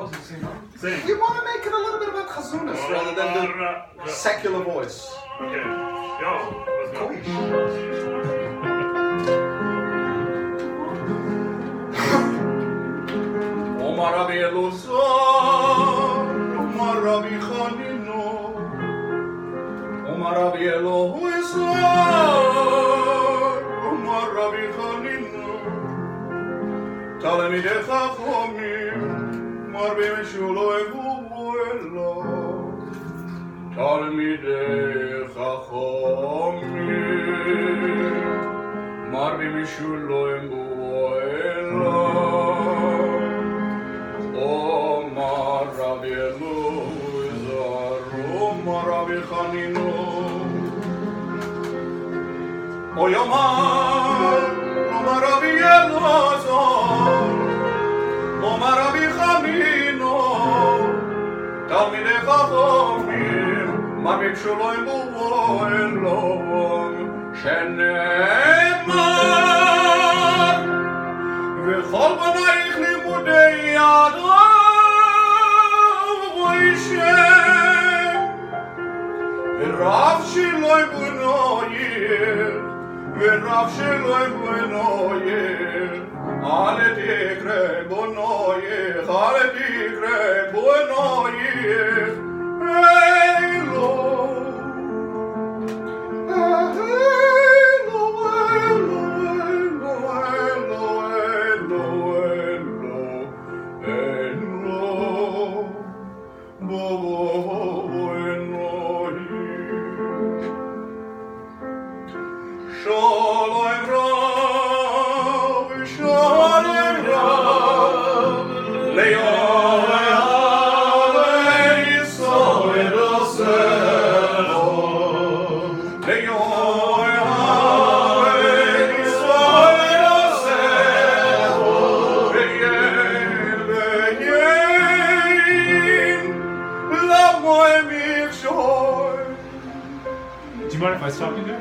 was it? Sing. You want to make it a little bit about Chazzunas rather than the secular voice. Okay. Yo, let's go. Omar Rabbi Elazar, Omar Rabbi Chanino, Omar Rabbi Elazar, Omar Rabbi Chanino, Talamidei Chachomim, Marbim Shuloim Bu'elo, Talamidei Chachomim, Marbim Shuloim Bu'elo. Omar Rabbi Elazar, Omar Rabbi Chanino, Oy Omar Rabbi Elazar, Omar Rabbi Chanino, Talmidei Chachomim, Marbim Shuloim Bu'elo, Shenemar, V'chol B'naich Limudei Yad ורב שלוי בנויר, ורב שלוי בנויר, אל תקרא בנויר, אל תקרא בנויר, אלו, אלו, אלו, אלו, אלו, אלו, Shalom Rav, Shalom Rav, Le'olam Yisrael Oselo, Le'olam Yisrael Oselo, Ve'yen, Ve'yen, L'moem Yichshor. Do you mind if I stop you there?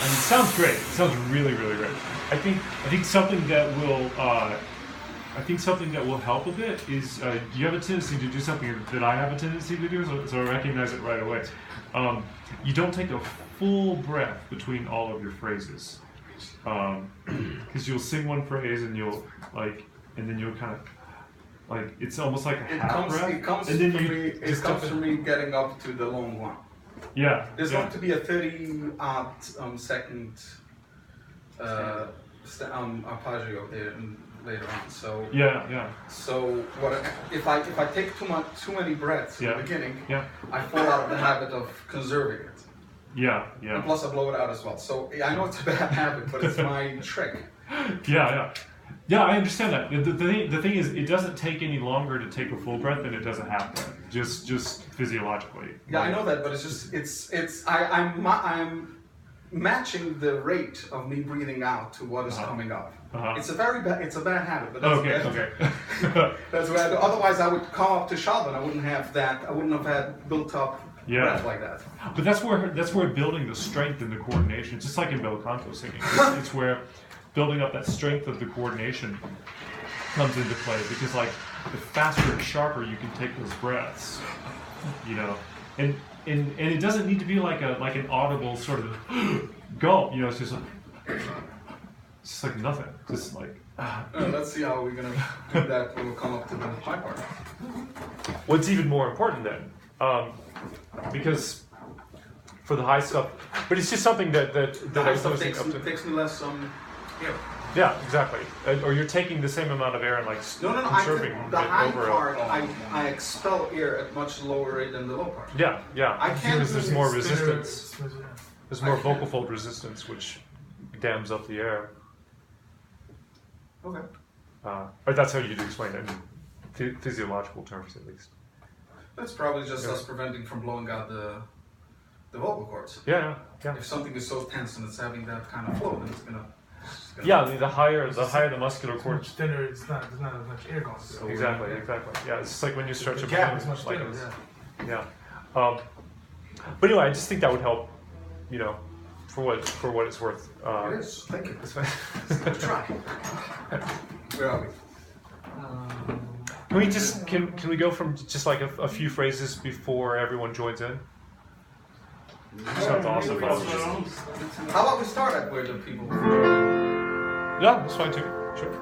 I mean, it sounds great. It sounds really, really great. I think something that will help a bit is you have a tendency to do something that I have a tendency to do, so I recognize it right away. You don't take a full breath between all of your phrases, because you'll sing one phrase and you'll and then you'll kind of it's almost like a half breath. It comes from me getting up to the long one. Yeah. There's going to be a 30-odd second arpeggio there later on. So yeah. So if I take too many breaths in the beginning, I fall out of the habit of conserving it. Yeah. And plus I blow it out as well. So I know it's a bad habit, but it's my trick. Yeah, I understand that. The thing is, it doesn't take any longer to take a full breath than it does a half breath, just physiologically. Yeah, I know that, but I'm matching the rate of me breathing out to what is coming up. It's a bad habit, but that's okay. That's what I do. Otherwise, I would come up to Chazzan. I wouldn't have had built up breath like that. But that's where building the strength and the coordination, just like in bel canto singing, it's where building up that strength of the coordination comes into play, because the faster and sharper you can take those breaths, and it doesn't need to be like an audible sort of gulp, it's just like nothing, just like. Let's see how we're gonna do that when we come up to the high part. What's even more important then, because for the high stuff, but it's just something that I suppose takes me less air. Yeah, exactly. Or you're taking the same amount of air and conserving the high over part, I expel air at much lower rate than the low part. Yeah. I can't. Because there's more resistance. There's more vocal fold resistance, which dams up the air. Okay. Or that's how you'd explain it in physiological terms, at least. That's probably just us preventing from blowing out the vocal cords. Yeah. If something is so tense and it's having that kind of flow, then it's gonna. Yeah, the higher the muscular cord. Much thinner, there's not as much air going through. Exactly. Yeah, it's just like when you stretch The a gap balloon. is much thinner. Yeah. But anyway, I just think that would help, for what it's worth. It is. Thank you. Let's try. Where are we? Can we go from just like a few phrases before everyone joins in? Sounds awesome. How about we start at where the people join in? Yeah, that's fine too. Sure.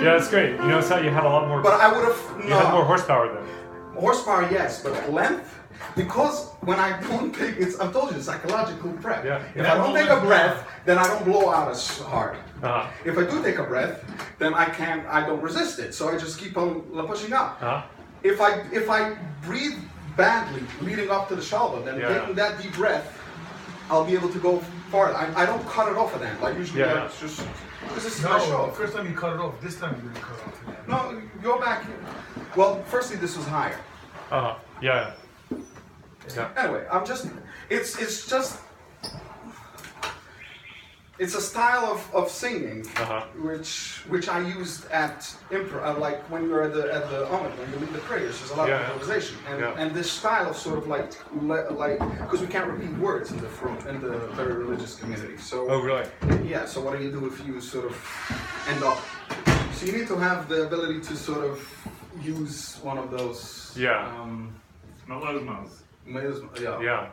Yeah, it's great. You notice how you had a lot more. But I would have. You had more horsepower then. Horsepower, yes, but length, because when I don't take, I've told you, psychological prep. Yeah. If I don't take a breath, then I don't blow out as hard. Uh-huh. If I do take a breath, then I don't resist it, so I just keep on pushing up. Uh-huh. If I breathe badly leading up to the shoulder, then taking that deep breath, I'll be able to go farther. I don't cut it off at the end. Like usually, it's just. This is my show. First time you cut it off. This time you didn't cut it off. No, go back. Well, firstly, this was higher. Yeah. Anyway, it's a style of singing which I used at improv, like when you're at the Omen, when you lead the prayers, there's a lot of improvisation, and this style of sort of like because we can't repeat words in the very religious community. So oh really? Yeah. So what do you do if you sort of end up? So you need to have the ability to sort of use one of those. Melismas. Yeah.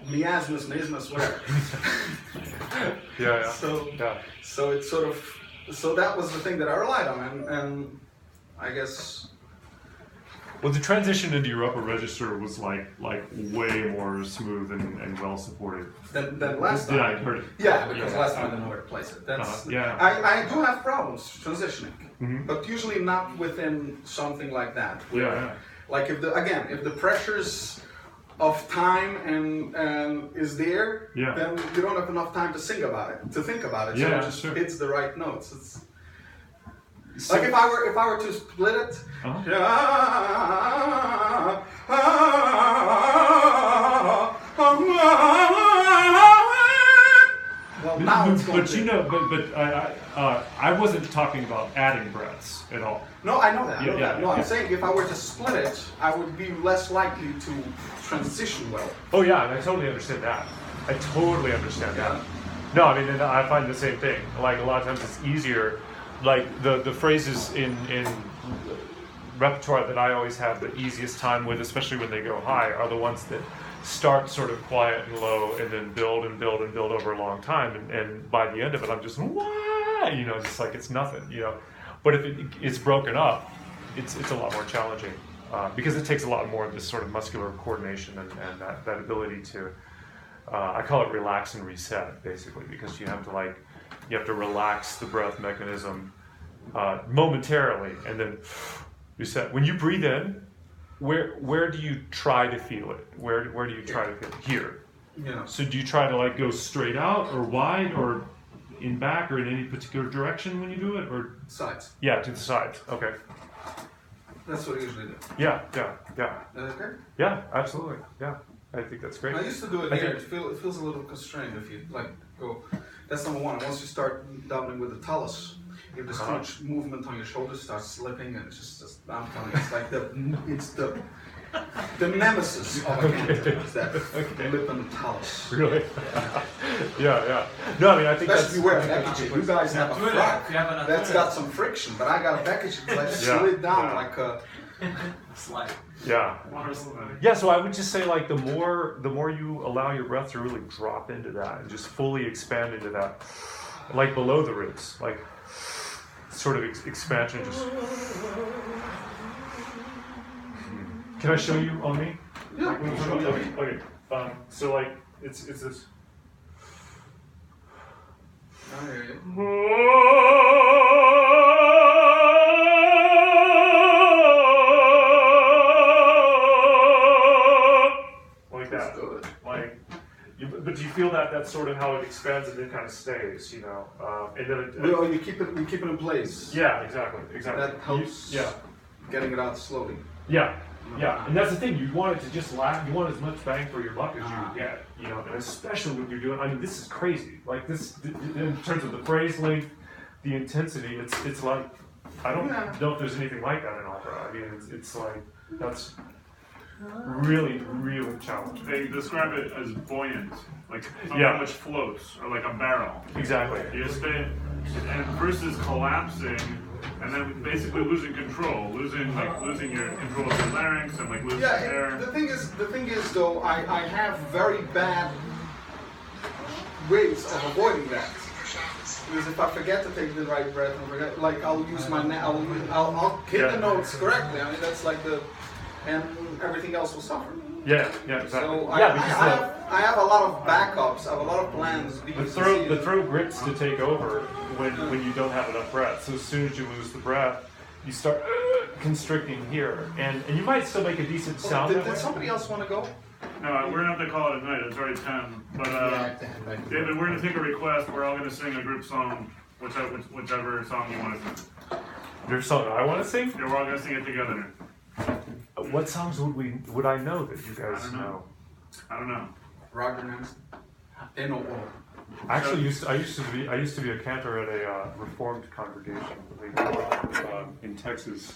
Miasmus, whatever. So it's sort of, so that was the thing that I relied on, and I guess. Well, the transition into your upper register was like way more smooth and well supported than last time. Yeah, I heard it. Yeah, because last time I didn't know where to place it. I do have problems transitioning, but usually not within something like that. Like if the pressures of time and is there, then you don't have enough time to think about it. So it just hits the right notes. It's like if I were to split it. Well, now it's going I wasn't talking about adding breaths at all. No, I know that. I'm saying if I were to split it, I would be less likely to transition well. Oh yeah, and I totally understand that. No, I mean, I find the same thing. Like a lot of times it's easier. Like the phrases in repertoire that I always have the easiest time with, especially when they go high, are the ones that start sort of quiet and low and then build and build and build over a long time, and by the end of it I'm just just like it's nothing, but if it's broken up, it's a lot more challenging because it takes a lot more of this sort of muscular coordination and that ability to I call it relax and reset, basically, because you have to relax the breath mechanism momentarily and then reset. When you breathe in, where do you try to feel it? Where do you try to feel it? Here. Yeah. So do you try to go straight out or wide or in back or in any particular direction when you do it, or sides? Yeah, to the sides. Okay. That's what I usually do. Yeah. Okay. Yeah, absolutely. Yeah, I think that's great. I used to do it here. It feels a little constrained if you go. That's number one. Once you start doubling with the talus, you have this too much movement on your shoulders, starts slipping, and it's just I'm telling you, it's like the nemesis of a cantor is that lip and talus. Really? Yeah. No, I mean, I think especially where packaging. You guys have a frock that's got some friction, but I got a package that's slid down like a. Slide. Yeah. Yeah, so I would just say like the more you allow your breath to really drop into that and just fully expand into that, like below the ribs, like sort of expansion. Just. Can I show you on me? Yeah. Okay. So like it's this. I hear you. Like that. Like, but do you feel that that's sort of how it expands and then kind of stays, you know? And then you keep it in place. Yeah, exactly. That helps. Getting it out slowly. Yeah. Yeah, and that's the thing. You want it to just last. You want as much bang for your buck as you can get, you know. And especially when you're doing. I mean, this is crazy. Like this, in terms of the phrase length, the intensity. It's like I don't know if there's anything like that in opera. I mean, it's like that's really challenging. They describe it as buoyant, like something which floats, or like a barrel. Exactly. You just stay, and versus collapsing. And then basically losing control, losing your control of your larynx and like losing air. The thing is though, I have very bad ways of avoiding that. Because if I forget to take the right breath, like I'll use my I'll hit the notes correctly. I mean that's like and everything else will suffer. Yeah, exactly. So I have a lot of backups. I have a lot of plans. The throat grits to take over when you don't have enough breath. So as soon as you lose the breath, you start constricting here, and you might still make a decent sound. Did somebody else want to go? No, we're gonna have to call it a night. It's already 10. But David, we're gonna take a request. We're all gonna sing a group song, whichever song you want to sing. Your song I want to sing? Yeah, we're all gonna sing it together. What songs would I know that you guys know? I don't know. Roger Nancy. Actually, I used to be a cantor at a Reformed congregation in Texas.